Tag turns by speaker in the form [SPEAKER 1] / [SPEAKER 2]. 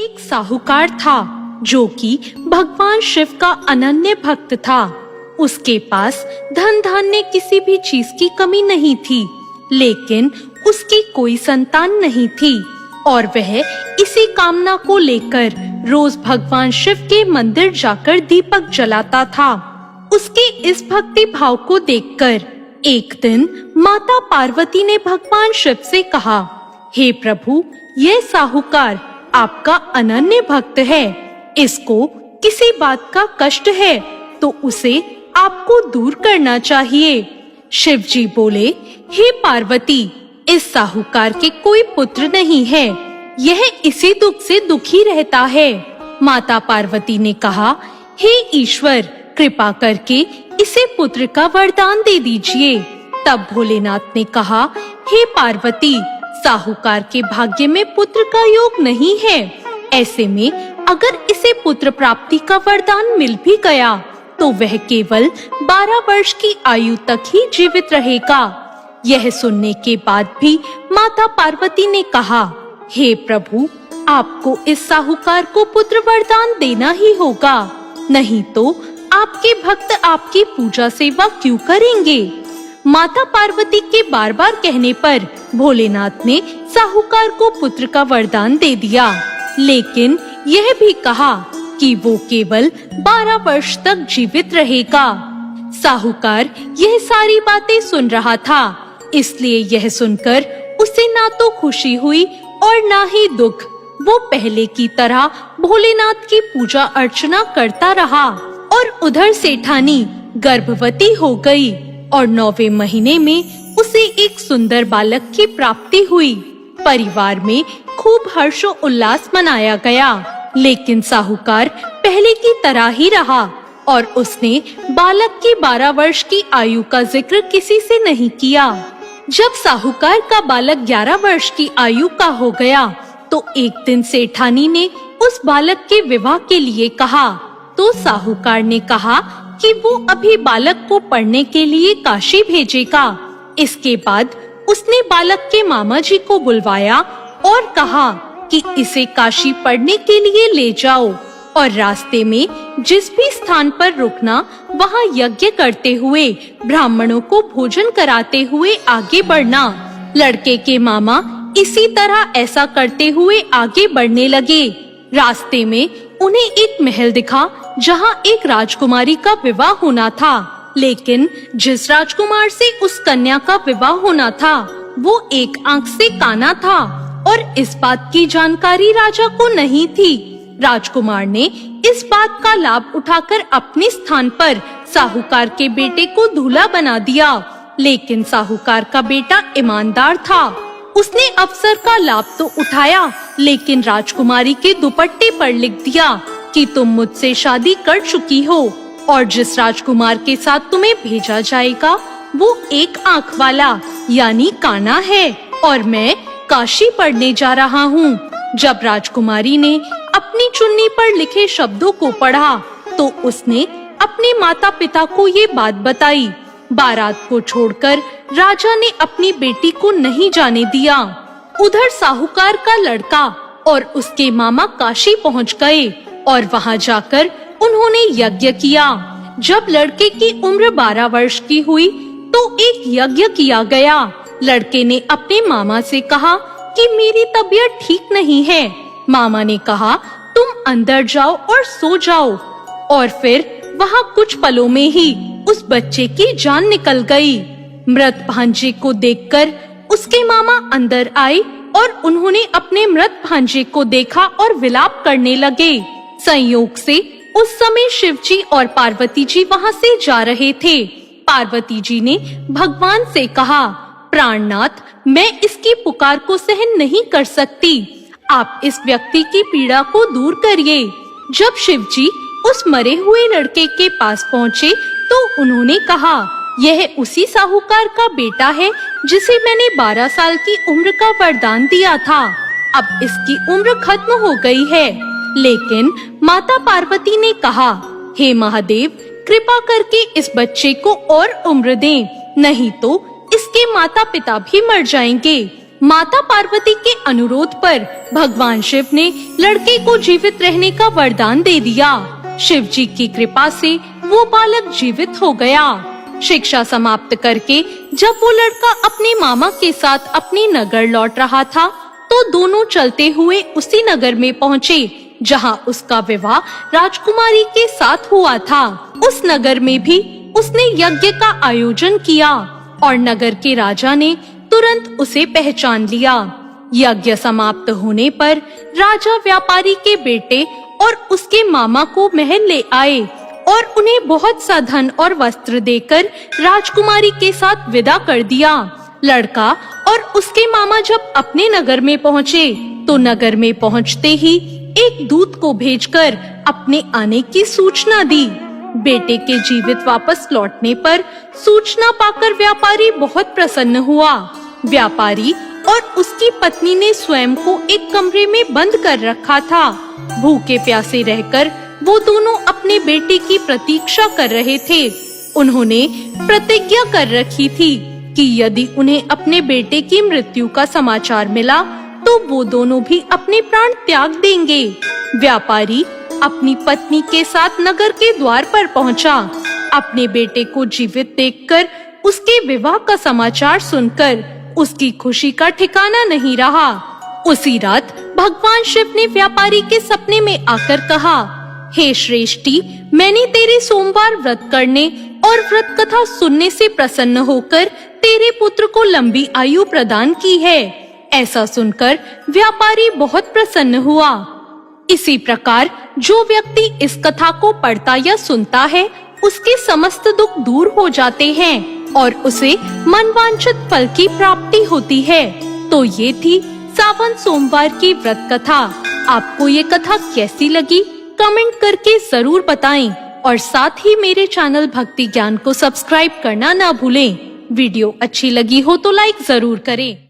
[SPEAKER 1] एक साहूकार था जो कि भगवान शिव का अनन्य भक्त था। उसके पास धन धान्य किसी भी चीज की कमी नहीं थी, लेकिन उसकी कोई संतान नहीं थी और वह इसी कामना को लेकर रोज भगवान शिव के मंदिर जाकर दीपक जलाता था। उसके इस भक्ति भाव को देखकर एक दिन माता पार्वती ने भगवान शिव से कहा, हे प्रभु, यह साहूकार आपका अनन्य भक्त है। इसको किसी बात का कष्ट है तो उसे आपको दूर करना चाहिए। शिव जी बोले, हे पार्वती, इस साहूकार के कोई पुत्र नहीं है, यह इसी दुख से दुखी रहता है। माता पार्वती ने कहा, हे ईश्वर, कृपा करके इसे पुत्र का वरदान दे दीजिए। तब भोलेनाथ ने कहा, हे पार्वती, साहूकार के भाग्य में पुत्र का योग नहीं है। ऐसे में अगर इसे पुत्र प्राप्ति का वरदान मिल भी गया तो वह केवल 12 वर्ष की आयु तक ही जीवित रहेगा। यह सुनने के बाद भी माता पार्वती ने कहा, हे प्रभु, आपको इस साहूकार को पुत्र वरदान देना ही होगा, नहीं तो आपके भक्त आपकी पूजा सेवा क्यों करेंगे। माता पार्वती के बार बार कहने पर भोलेनाथ ने साहूकार को पुत्र का वरदान दे दिया, लेकिन यह भी कहा कि वो केवल 12 वर्ष तक जीवित रहेगा। साहूकार यह सारी बातें सुन रहा था, इसलिए यह सुनकर उसे ना तो खुशी हुई और ना ही दुख। वो पहले की तरह भोलेनाथ की पूजा अर्चना करता रहा और उधर सेठानी गर्भवती हो गई और 9वें महीने में उसे एक सुंदर बालक की प्राप्ति हुई। परिवार में खूब हर्षो उल्लास मनाया गया, लेकिन साहूकार पहले की तरह ही रहा और उसने बालक की 12 वर्ष की आयु का जिक्र किसी से नहीं किया। जब साहूकार का बालक 11 वर्ष की आयु का हो गया तो एक दिन सेठानी ने उस बालक के विवाह के लिए कहा, तो साहूकार ने कहा कि वो अभी बालक को पढ़ने के लिए काशी भेजेगा। इसके बाद उसने बालक के मामा जी को बुलवाया और कहा कि इसे काशी पढ़ने के लिए ले जाओ और रास्ते में जिस भी स्थान पर रुकना वहाँ यज्ञ करते हुए ब्राह्मणों को भोजन कराते हुए आगे बढ़ना। लड़के के मामा इसी तरह ऐसा करते हुए आगे बढ़ने लगे। रास्ते में उन्हें एक महल दिखा जहाँ एक राजकुमारी का विवाह होना था, लेकिन जिस राजकुमार से उस कन्या का विवाह होना था वो एक आंख से काना था और इस बात की जानकारी राजा को नहीं थी। राजकुमार ने इस बात का लाभ उठाकर अपने स्थान पर साहूकार के बेटे को दूल्हा बना दिया, लेकिन साहूकार का बेटा ईमानदार था। उसने अवसर का लाभ तो उठाया, लेकिन राजकुमारी के दुपट्टे पर लिख दिया कि तुम मुझसे शादी कर चुकी हो और जिस राजकुमार के साथ तुम्हें भेजा जाएगा वो एक आंख वाला यानी काना है और मैं काशी पढ़ने जा रहा हूँ। जब राजकुमारी ने अपनी चुन्नी पर लिखे शब्दों को पढ़ा तो उसने अपने माता पिता को ये बात बताई। बारात को छोड़कर राजा ने अपनी बेटी को नहीं जाने दिया। उधर साहूकार का लड़का और उसके मामा काशी पहुँच गए और वहाँ जाकर उन्होंने यज्ञ किया। जब लड़के की उम्र 12 वर्ष की हुई तो एक यज्ञ किया गया। लड़के ने अपने मामा से कहा कि मेरी तबीयत ठीक नहीं है। मामा ने कहा, तुम अंदर जाओ और सो जाओ। और फिर वहाँ कुछ पलों में ही उस बच्चे की जान निकल गई। मृत भांजे को देखकर उसके मामा अंदर आए और उन्होंने अपने मृत भांजे को देखा और विलाप करने लगे। संयोग से उस समय शिव जी और पार्वती जी वहाँ से जा रहे थे। पार्वती जी ने भगवान से कहा, प्राणनाथ, मैं इसकी पुकार को सहन नहीं कर सकती, आप इस व्यक्ति की पीड़ा को दूर करिए। जब शिव जी उस मरे हुए लड़के के पास पहुँचे तो उन्होंने कहा, यह उसी साहूकार का बेटा है जिसे मैंने 12 साल की उम्र का वरदान दिया था। अब इसकी उम्र खत्म हो गई है। लेकिन माता पार्वती ने कहा, हे महादेव, कृपा करके इस बच्चे को और उम्र दें, नहीं तो इसके माता पिता भी मर जाएंगे। माता पार्वती के अनुरोध पर भगवान शिव ने लड़के को जीवित रहने का वरदान दे दिया। शिव जी की कृपा से वो बालक जीवित हो गया। शिक्षा समाप्त करके जब वो लड़का अपने मामा के साथ अपने नगर लौट रहा था, तो दोनों चलते हुए उसी नगर में पहुँचे जहाँ उसका विवाह राजकुमारी के साथ हुआ था। उस नगर में भी उसने यज्ञ का आयोजन किया और नगर के राजा ने तुरंत उसे पहचान लिया। यज्ञ समाप्त होने पर राजा व्यापारी के बेटे और उसके मामा को महल ले आए और उन्हें बहुत सा धन और वस्त्र देकर राजकुमारी के साथ विदा कर दिया। लड़का और उसके मामा जब अपने नगर में पहुँचे तो नगर में पहुँचते ही एक दूत को भेजकर अपने आने की सूचना दी। बेटे के जीवित वापस लौटने पर सूचना पाकर व्यापारी बहुत प्रसन्न हुआ। व्यापारी और उसकी पत्नी ने स्वयं को एक कमरे में बंद कर रखा था। भूखे प्यासे रहकर वो दोनों अपने बेटे की प्रतीक्षा कर रहे थे। उन्होंने प्रतिज्ञा कर रखी थी कि यदि उन्हें अपने बेटे की मृत्यु का समाचार मिला तो वो दोनों भी अपने प्राण त्याग देंगे। व्यापारी अपनी पत्नी के साथ नगर के द्वार पर पहुंचा। अपने बेटे को जीवित देखकर उसके विवाह का समाचार सुनकर उसकी खुशी का ठिकाना नहीं रहा। उसी रात भगवान शिव ने व्यापारी के सपने में आकर कहा, हे श्रेष्ठी, मैंने तेरे सोमवार व्रत करने और व्रत कथा सुनने से प्रसन्न होकर तेरे पुत्र को लंबी आयु प्रदान की है। ऐसा सुनकर व्यापारी बहुत प्रसन्न हुआ। इसी प्रकार जो व्यक्ति इस कथा को पढ़ता या सुनता है, उसके समस्त दुख दूर हो जाते हैं और उसे मनवांछित फल की प्राप्ति होती है। तो ये थी सावन सोमवार की व्रत कथा। आपको ये कथा कैसी लगी कमेंट करके जरूर बताएं और साथ ही मेरे चैनल भक्ति ज्ञान को सब्सक्राइब करना ना भूलें। वीडियो अच्छी लगी हो तो लाइक जरूर करें।